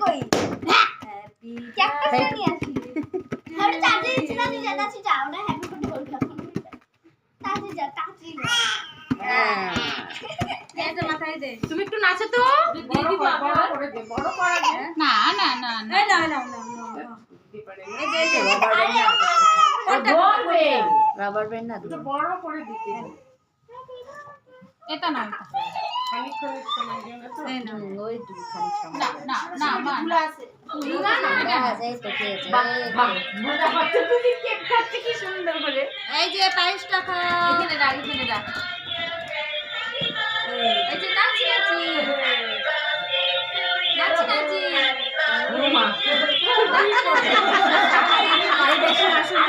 কই happy cactus নিয়ে আসি আর চাচি ছিল না চাচি যাও না হ্যাপি বার্থডে বলছো চাচি যা এটা মাথায় দে তুমি একটু নাচো তো দিদি বাবা করে দে বড় করা দে না না না না এই না এই যে রাবার ব্যান্ড না তো বড় করে দিতে এটা না খানিকক্ষণ সময় দিও না তো এই না ওই দুই খানিক সময় না না না মা ফুলা আছে না না এটা না। এই তো খেয়েছে মজা পাচ্ছে তুমি কেক খাচ্ছে কি সুন্দর করে এই যে 22 টাকা এখানে রাখ এখানে রাখ এই যে নাচি নাচি নাচি নাচি ওমা আরে বেশি আসুন